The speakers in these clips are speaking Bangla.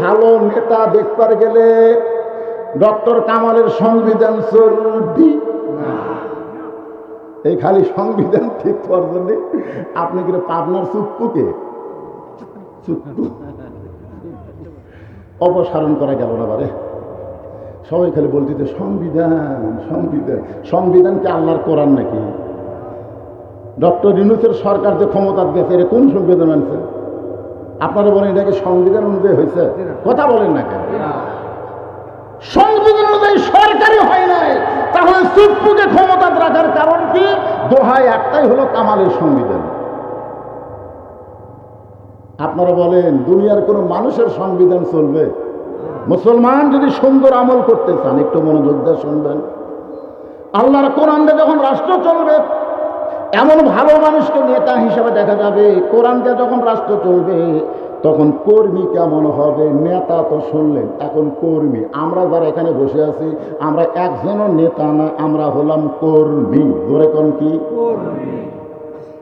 ভালো নেতা দেখবার গেলে ডক্টর কামালের সংবিধান চলবি এই খালি সংবিধান ঠিক করার জন্য আপনি কি পাবনার চুপ্পুকে অপসারণ করা গেল না বারে সবাই খালি বলতে সংবিধান সংবিধান সংবিধান কি আল্লাহর কোরআন নাকি? ডক্টর ইউনূসের সরকার যে ক্ষমতা দিয়েছে এটা কোন সংবিধান মানছে? আপনারা বলেন এটাকে সংবিধান অনুযায়ী হয়েছে? কথা বলেন না কেন? সংবিধান অনুযায়ী সরকারই হয় নাই, তাহলে চুপ্পুকে ক্ষমতা রাখার কারণ কি? দোহাই একটাই হলো কামালের সংবিধান। আপনারা বলেন দুনিয়ার কোন মানুষের সংবিধান চলবে? মুসলমান যদি সুন্দর আমল করতে চান একটু মনোযোগ দিয়ে শুনবেন। আল্লাহর কোরআন দিয়ে যখন রাষ্ট্র চলবে, এমন ভালো মানুষকে নেতা হিসেবে দেখা যাবে। কোরআনকে যখন রাষ্ট্র চলবে তখন কর্মী কেমন হবে? নেতা তো শুনলেন, এখন কর্মী। আমরা যারা এখানে বসে আছি আমরা একজনও নেতা না, আমরা হলাম কর্মী। ধরে কোন কি?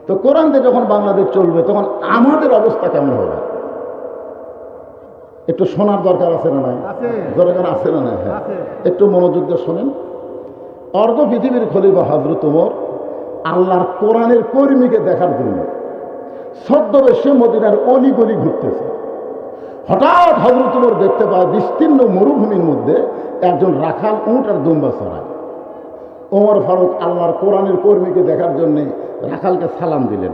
তো কোরআনকে যখন বাংলাদেশ চলবে তখন আমাদের অবস্থা কেমন হবে একটু শোনার দরকার আছে না নাই? দরকার আছে না নাই? হ্যাঁ, একটু মনোযোগ দিয়ে শোনেন। অর্ধ পৃথিবীর খলিফা হযরত ওমর আল্লাহর কোরআনের কর্মীকে দেখার জন্য ছদ্মবেশে মদিনার অলিগলি ঘুরতেছে। হঠাৎ হযরত ওমর দেখতে পায় বিস্তীর্ণ মরুভূমির মধ্যে একজন রাখাল উট আর দুম্বা চড়ায়। ওমর ফারুক আল্লাহর কোরআনের কর্মীকে দেখার জন্য রাখালকে সালাম দিলেন।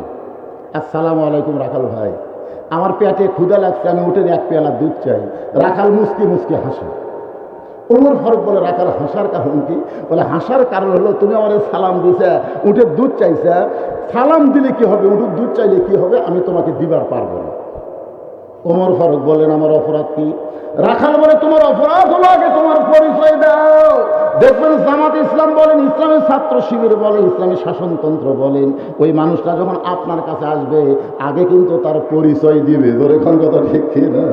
আসসালামু আলাইকুম রাখাল ভাই, আমার পেটে ক্ষুধা লাগছে, আমি উঠে এক পেয়ালা দুধ চাই। রাখাল মুসকি মুসকি হাসে। ওমর ফারুক বলে রাখাল হাসার কারণ কি? বলে হাসার কারণ হলো তুমি আমাদের সালাম দিছে, উঠে দুধ চাইছে। সালাম দিলে কি হবে, উঠে দুধ চাইলে কি হবে, আমি তোমাকে দিবার পারবো না। ওমর ফারুক বলেন আমার অপরাধ কি? রাখাল বলে তোমার অপরাধ হলো আগে তোমার পরিচয় দাও। দেখবেন জামাত ইসলাম বলেন, ইসলামী ছাত্র শিবির বলেন, ইসলামী শাসনতন্ত্র বলেন, ওই মানুষটা যখন আপনার কাছে আসবে আগে কিন্তু তার পরিচয় দিবে। ধরে কোন কথা ঠিক না?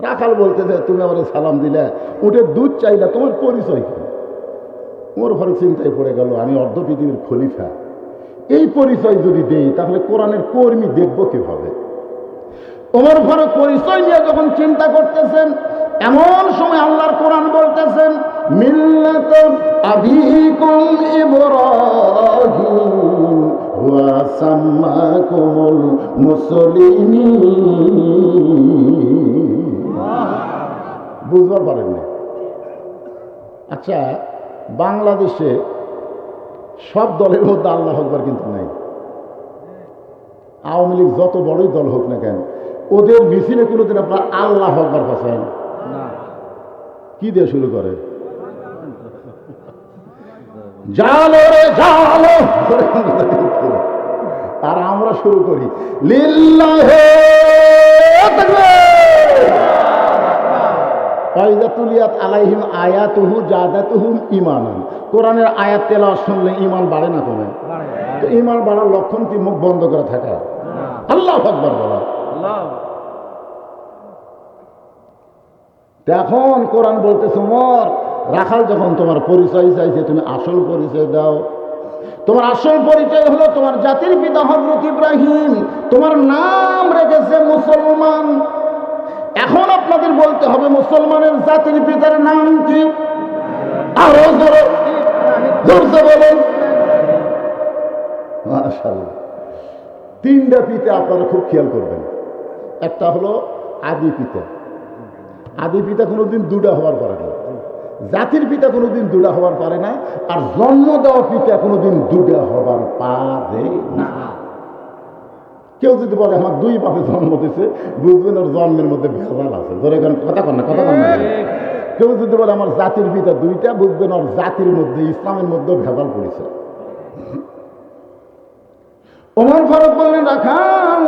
রাখাল বলতেছে তুমি আমার সালাম দিলে, উঠে দুধ চাইলা, তোমার পরিচয় কি? ওমর ফারুক চিন্তায় পড়ে গেল, আমি অর্ধ পৃথিবীর খলিফা, এই পরিচয় যদি দেই তাহলে কোরআনের কর্মী দেখব কিভাবে? ওমর ফারুক পরিচয় নিয়ে যখন চিন্তা করতেছেন, এমন সময় আল্লাহর কোরআন বলতেছেন মিল্লাত আবিকুম ইব্রাহিম ওয়া সাম্মাকুমুল মুসলিমিন। বুঝতে পারেন না? আচ্ছা, বাংলাদেশে সব দলের মধ্যে আল্লাহ আকবার কিন্তু নাই। আওয়ামী লীগ যত বড়ই দল হোক না কেন, ওদের মিছিলে কোনোদিন আপনার আল্লাহ আকবার পাচ্ছেন কি দিয়ে শুরু করে? জালো রে জালো। আর আমরা শুরু করি লিল্লাহে তাকবীর আলাইহিম আয়াতুহু জাদাতুহুম ঈমানান। কোরআনের আয়াত তেলাওয়াত শুনলে ঈমান বাড়ে না কমে? তো ঈমান বাড়ার লক্ষণ কি মুখ বন্ধ করে থাকা? আল্লাহু আকবার বলা। এখন কোরআন বলতেছে ওমর, রাখাল যখন তোমার পরিচয় চাইছে তুমি আসল পরিচয় দাও। তোমার আসল পরিচয় হলো তোমার জাতির পিতা হযরত ইব্রাহিম, তোমার নাম রেখেছে মুসলমান। এখন আপনাদের বলতে হবে মুসলমানের জাতির পিতার নাম কি? আরো জোরে জোরসে বলেন। মাশাআল্লাহ। তিনটা পিতা আপনারা খুব খেয়াল করবেন। একটা হলো আদি পিতা। আদি পিতা কোনোদিন দুটা হওয়ার পারে না, জাতির পিতা কোনোদিন দুটা হওয়ার পারে না, আর জন্ম দেওয়া পিতা কোনোদিন দুটা হবার পারে না। কেউ যদি বলে আমার দুই বাপে জন্ম দিছে, বুঝবেন ওর জন্মের মধ্যে ভেজাল আছে। ধরে কথা কন না, কথা কন না। কেউ যদি বলে আমার জাতির পিতা দুইটা, বুঝবেন ওর জাতির মধ্যে ইসলামের মধ্যে ভেজাল পড়েছে। ওমর ফারুক বললেন রাখাল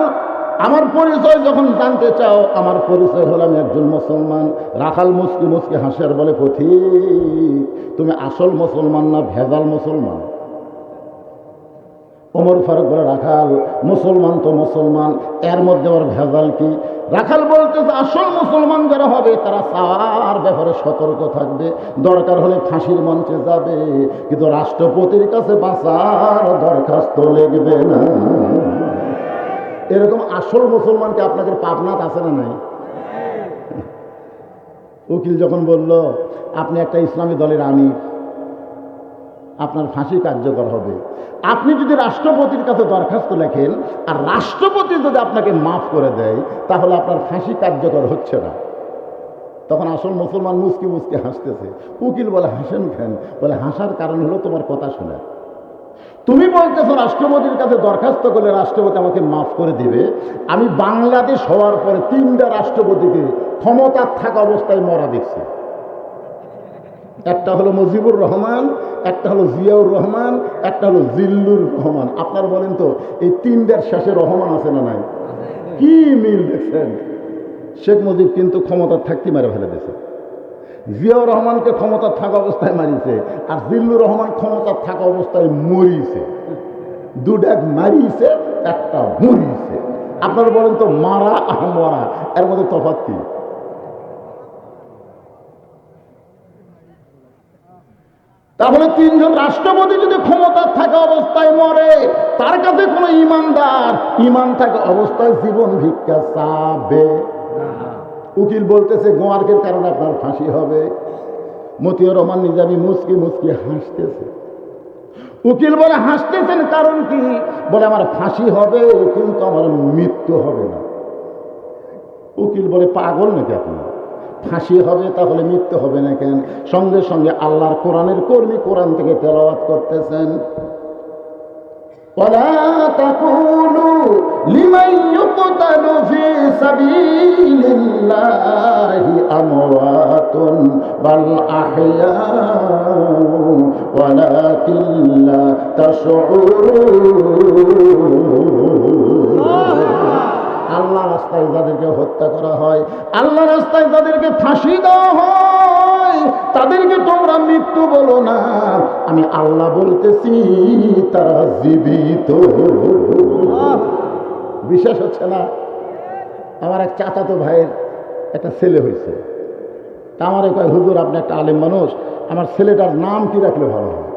আমার পরিচয় যখন জানতে চাও, আমার পরিচয় হলাম একজন মুসলমান। রাখাল মুসকি মুসকি হাসিয়ার বলে পথিক তুমি আসল মুসলমান না ভেজাল মুসলমান? ওমর ফারুক বলে রাখাল মুসলমান তো মুসলমান, এর মধ্যে ওর ভেজাল কি? রাখাল বলতেছে আসল মুসলমান যারা হবে তারা চাওয়ার ব্যাপারে সতর্ক থাকবে, দরকার হলে ফাঁসির মঞ্চে যাবে, কিন্তু রাষ্ট্রপতির কাছে বাঁচার দরখাস্ত লিখবে না। এরকম আসল মুসলমানকে আপনাদের পাবনাত আছে না নাই? উকিল যখন বলল আপনি একটা ইসলামী দলের আমির, আপনার ফাঁসি কার্যকর হবে, আপনি যদি রাষ্ট্রপতির কাছে দরখাস্ত লেখেন আর রাষ্ট্রপতি যদি আপনাকে মাফ করে দেয় তাহলে আপনার ফাঁসি কার্যকর হচ্ছে না। তখন আসল মুসলমান মুসকি মুসকি হাসতেছে। উকিল বলে হাসেন কেন? বলে হাসার কারণ হলো তোমার কথা শোনা। তুমি বলতেছো রাষ্ট্রপতির কাছে দরখাস্ত করলে রাষ্ট্রপতি আমাকে মাফ করে দিবে। আমি বাংলাদেশ হওয়ার পরে 3টা রাষ্ট্রপতিকে ক্ষমতার থাকা অবস্থায় মরা দেখছি। একটা হলো মুজিবুর রহমান, একটা হলো জিয়াউর রহমান, একটা হলো জিল্লুর রহমান। আপনারা বলেন তো এই 3টার শেষে রহমান আছে না নাই? কি মিল দেখছেন? শেখ মুজিব কিন্তু ক্ষমতার থাকতে মেরে ফেলে দিয়েছে, জিয়াউর রহমানকে ক্ষমতার থাকা অবস্থায় মারিছে, আর জিল্লুর রহমান ক্ষমতার থাকা অবস্থায় মরিছে। 2 মারিছে, একটা মরিছে। আপনারা বলেন তো মারা আর মরা এর মধ্যে তফাৎ কি? তাহলে 3জন রাষ্ট্রপতি যদি ক্ষমতার থাকা অবস্থায় মরে, তার কাছে কোনো ইমানদার ইমান থাকা অবস্থায় জীবন ভিক্ষা চাবে? উকিল বলতেছে গোয়ার্কের কারণে আপনার ফাঁসি হবে। মতিউর রহমান নিজামী মুসকি মুসকি হাসতেছে। উকিল বলে হাসতেছেন কারণ কি? বলে আমার ফাঁসি হবে কিন্তু আমার মৃত্যু হবে না। উকিল বলে পাগল নাকি আপনি? ফাঁসি হবে তাহলে মৃত্যু হবে না কেন? সঙ্গে সঙ্গে আল্লাহর কোরআনের কর্মী কোরআন থেকে তেলাওয়াত করতেছেন, ولا تقولوا لمن يقتل في سبيل الله أموات بل أحياء ولكن لا تشعرون। আল্লাহ রাস্তায় যাদেরকে হত্যা করা হয়, আল্লাহ রাস্তায় যাদেরকে ফাঁসি দেওয়া হয়, তাদেরকে তোমরা মৃত্যু বলো না, আমি আল্লাহ বলতেছি তারা জীবিত। বিশ্বাস হচ্ছে না? আমার এক চাচাতো ভাইয়ের একটা ছেলে হয়েছে। তা আমারে কয় হুজুর আপনি একটা আলেম মানুষ, আমার ছেলেটার নাম কি রাখলে ভালো হয়?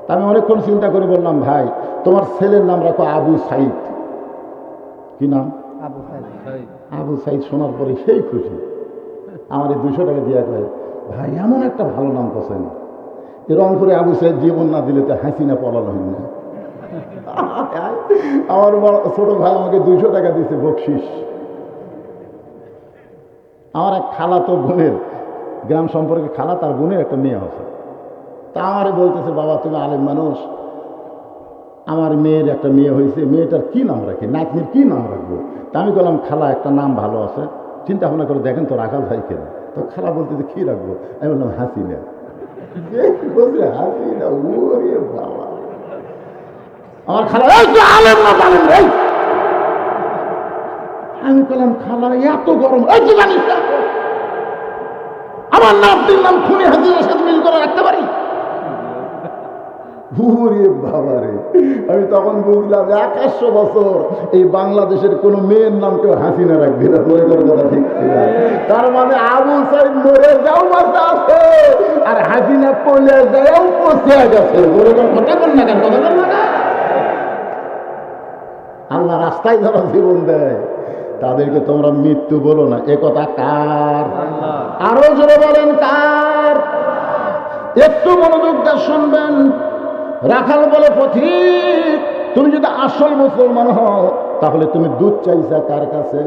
তা আমি অনেকক্ষণ চিন্তা করে বললাম, ভাই তোমার ছেলের নাম রাখো আবু সাইদ। কি নাম? আবু সাইদ। শোনার পরে সেই খুশি, আমার এই 200 টাকা দিয়া কয় ভাই এমন একটা ভালো নাম করছেন, রংপুরে আবু সাইদ জীবন না দিলে তো হাসিনা পলানো হয় না। আমার ছোট ভাই আমাকে 200 টাকা দিয়েছে বকশিস। আমার এক খালা তো বোনের, গ্রাম সম্পর্কে খালা, তার বোনের একটা মেয়ে আছে। তা আমারে বলতেছে বাবা তুমি আলেম মানুষ, আমার মেয়ের একটা মেয়ে হয়েছে, মেয়েটার কি নাম রাখি, নাতনির কি নাম রাখবো? তা আমি বললাম খালা একটা নাম ভালো আছে, চিন্তা ভাবনা করে দেখেন তো রাখাল ভাই কেন। তো খালা বলতেছে কি রাখবো? আমি বললাম হাসিনা। হাসিনা, ওরে বাবা। আমার খালা আলেম না জানেন ভাই। আমি বললাম খালা এত গরম জানিস না আমার নাতনির নাম খুনি হাসিনার সাথে মিল করে রাখতে পারি? বাবা রে, আমি তখন বুঝলাম 100 বছর এই বাংলাদেশের কোন মেয়ের নাম কেউ হাসিনা রাখবে না। মনে করার কথা ঠিক ছিল। তার মানে আবু সাইদ মরে যাও বাঁচা আছে, আর হাসিনা পড়ে যাও পচে গেছে। কথা বল না কেন? কথা বল না। আল্লাহ রাস্তায় যারা জীবন দেয় তাদেরকে তোমরা মৃত্যু বলো না। এ কথা কার? আরো জোরে বলেন কার? একটু মনোযোগ দিয়ে শুনবেন। রাখাল বলে পথিক তুমি যদি আসল মুসলমান হও তাহলে তুমি দুধ চাইছা কার কাছে?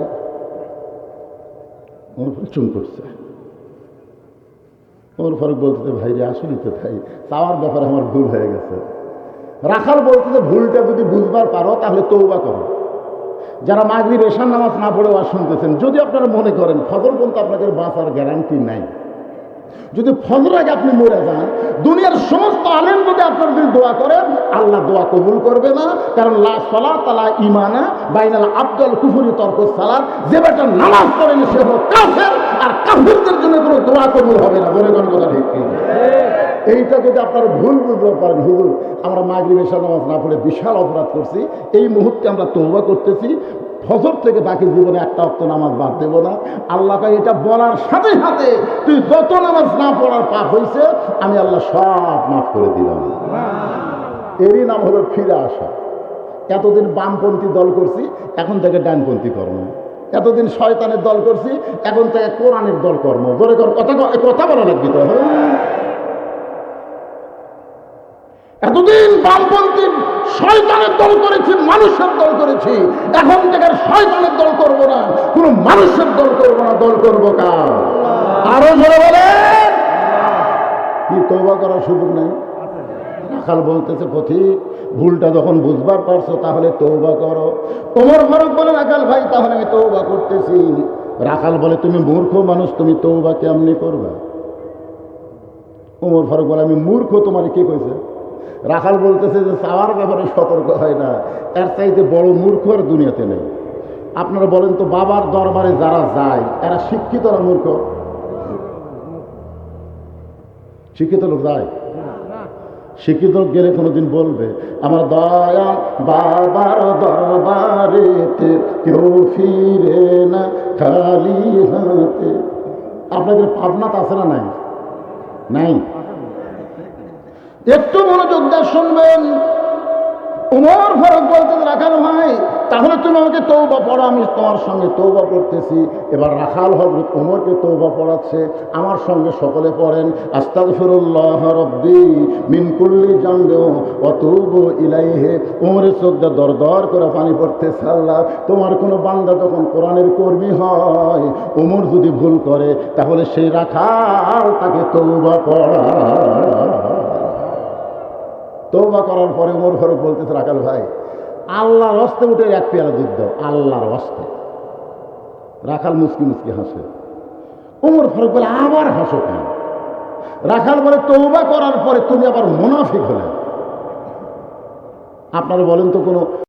চুন করছে। ওর ফারুক বলতে ভাই রে আসলেই তো ভাই, চাওয়ার ব্যাপারে আমার ভুল হয়ে গেছে। রাখাল বলতে ভুলটা যদি বুঝবার পারো তাহলে তওবা করো। যারা মাগরিব এশার নামাজ না পড়ে ওয়াজ শুনতেছেন, যদি আপনারা মনে করেন ফজর পর্যন্ত আপনাদের বাঁচার গ্যারান্টি নাই, যদি ফজর আগে আপনি মরে যান, দুনিয়ার সমস্ত আলেম যদি আপনার জন্য দোয়া করে আল্লাহ দোয়া কবুল করবে না। কারণ লা সালাত লা ঈমানা বাইনাল আবদুল কুফরি তরকুস সালাত, যে বেটা নামাজ পড়ে না সে হলো কাফের, আর কাফেরদের জন্য কোনো দোয়া কবুল হবে না। বলে কোন কথা ঠিক কি? এইটা যদি আপনারা ভুল বুঝতে পারেন, হুজুর আমরা মাগরিব এশার নামাজ না পড়ে বিশাল অপরাধ করছি, এই মুহূর্তে আমরা তওবা করতেছি, ফজর থেকে বাকি জীবনে একটা ওয়াক্ত নামাজ বাদ দেব না। আল্লাহকে এটা বলার সাথে সাথে তুই যত নামাজ না পড়ার পাপ হয়েছে আমি আল্লাহ সব মাফ করে দিলাম। এরই নাম হলো ফিরে আসা। এতদিন বামপন্থী দল করছি, এখন থেকে ডানপন্থী কর্ম। এতদিন শয়তানের দল করছি, এখন থেকে কোরআনের দল কর্ম। জোরে কর, কথা বলা লাগবে তো। এতদিন বামপন্থী শয়তানের দল করেছি, মানুষের দল করেছি, এখন থেকে শয়তানের দল করব না, কোনো মানুষের দল করব না, দল করব কার? আরো জোরে বলে কি তওবা করার সুযোগ নাই? রাখাল বলতেছে পথিক, ভুলটা যখন বুঝবার পারছো তাহলে তওবা করো। ওমর ফারুক বলে রাখাল ভাই তাহলে আমি তওবা করতেছি। রাখাল বলে তুমি মূর্খ মানুষ, তুমি তওবা কেমনি করবা? ওমর ফারুক বলে আমি মূর্খ, তোমার কে কইছে? রাখাল বলতেছে যে চাওয়ার ব্যাপারে সতর্ক হয় না, এর চাইতে বড় মূর্খ আর দুনিয়াতে নেই। আপনারা বলেন তো, বাবার দরবারে যারা যায় এরা শিক্ষিত না মূর্খ? শিক্ষিত লোক যায়? শিক্ষিত লোক গেলে কোনোদিন বলবে আমার দয়া বাবার দরবারেতে কেউ ফিরে না খালি হাতে? আপনাদের পাবনাত আছে না? নাই? নাই? একটু মনোযোগ দিয়ে শুনবেন। ওমর ফারুক বলতে রাখাল ভাই তাহলে তুমি আমাকে তওবা পড়া, আমি তোমার সঙ্গে তওবা করতেছি। এবার রাখাল হযরত ওমরকে তওবা পড়াচ্ছে। আমার সঙ্গে সকলে পড়েন, আস্তাগফিরুল্লাহ রাব্বি মিন কুল্লি জামবি ওয়া তুবু ইলাইহি। ওমরের চোখ দিয়ে দর দর করে পানি পড়তেছে। আল্লাহ, তোমার কোনো বান্দা যখন কোরআনের কর্মী হয়, ওমর যদি ভুল করে তাহলে সেই রাখাল তাকে তওবা পড়া। তওবা করার পরে ওমর ফারুক বলতেছে রাখাল ভাই আল্লাহর হস্তে উঠে এক পেয়ালা দুধ দাও, আল্লাহর হস্তে। রাখাল মুচকি মুচকি হাসে। ওমর ফারুক বলে আবার হাসো কেন? রাখাল বলে তওবা করার পরে তুমি আবার মুনাফিক হলে। আপনারা বলেন তো কোনো